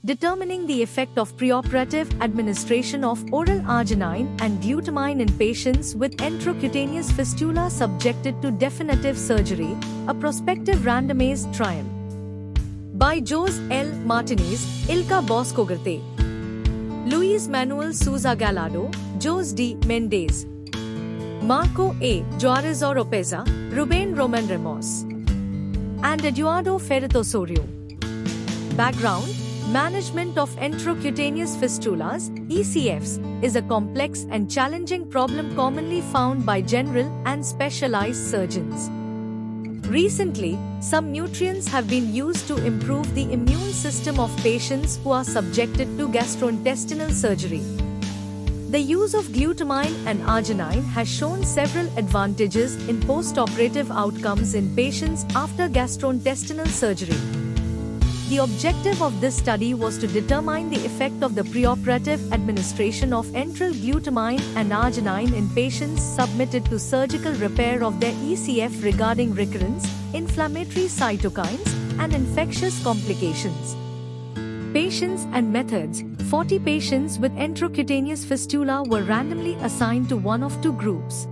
determining the effect of preoperative administration of oral arginine and glutamine in patients with enterocutaneous fistula subjected to definitive surgery, a prospective randomized trial. By Jose L. Martinez, Ilka Boscogarte, Luis Manuel Souza Gallardo, Jose D. Mendez, Marco A. Juarez Oropeza, Ruben Roman Ramos, and Eduardo Ferreto Osorio. Background: management of enterocutaneous fistulas, ECFs, is a complex and challenging problem commonly found by general and specialized surgeons. Recently, some nutrients have been used to improve the immune system of patients who are subjected to gastrointestinal surgery. The use of glutamine and arginine has shown several advantages in postoperative outcomes in patients after gastrointestinal surgery. The objective of this study was to determine the effect of the preoperative administration of enteral glutamine and arginine in patients submitted to surgical repair of their ECF regarding recurrence, inflammatory cytokines, and infectious complications. Patients and methods: 40 patients with enterocutaneous fistula were randomly assigned to one of two groups.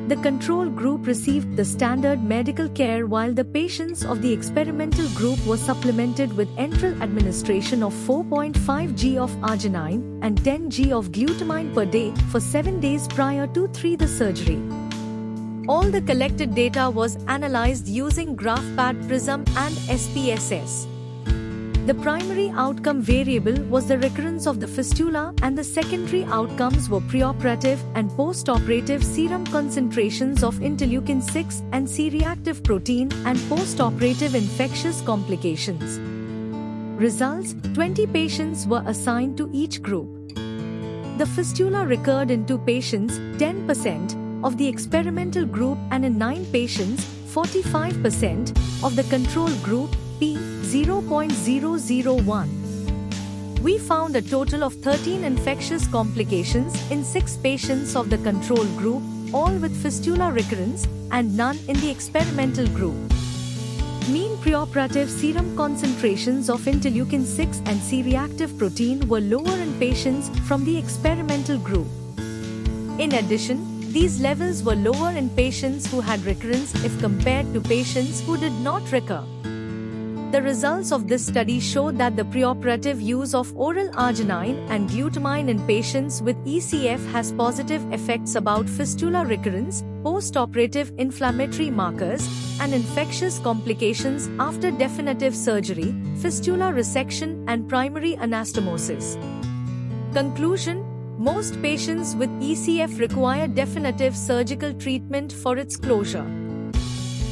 The control group received the standard medical care while the patients of the experimental group were supplemented with enteral administration of 4.5 g of arginine and 10 g of glutamine per day for 7 days prior to the surgery. All the collected data was analyzed using GraphPad Prism and SPSS. The primary outcome variable was the recurrence of the fistula, and the secondary outcomes were preoperative and postoperative serum concentrations of interleukin-6 and C-reactive protein and postoperative infectious complications. Results: 20 patients were assigned to each group. The fistula recurred in 2 patients, 10% of the experimental group, and in 9 patients, 45% of the control group, p. 0.001. We found a total of 13 infectious complications in 6 patients of the control group, all with fistula recurrence, and none in the experimental group. Mean preoperative serum concentrations of interleukin-6 and C-reactive protein were lower in patients from the experimental group. In addition, these levels were lower in patients who had recurrence if compared to patients who did not recur. The results of this study showed that the preoperative use of oral arginine and glutamine in patients with ECF has positive effects about fistula recurrence, postoperative inflammatory markers, and infectious complications after definitive surgery, fistula resection, and primary anastomosis. Conclusion: most patients with ECF require definitive surgical treatment for its closure.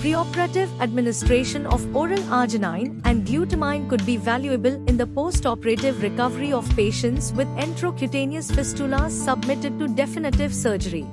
Preoperative administration of oral arginine and glutamine could be valuable in the postoperative recovery of patients with enterocutaneous fistulas submitted to definitive surgery.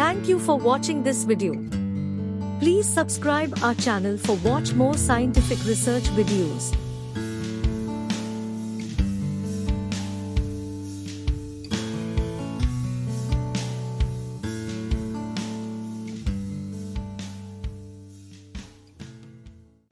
Thank you for watching this video. Please subscribe our channel for watch more scientific research videos.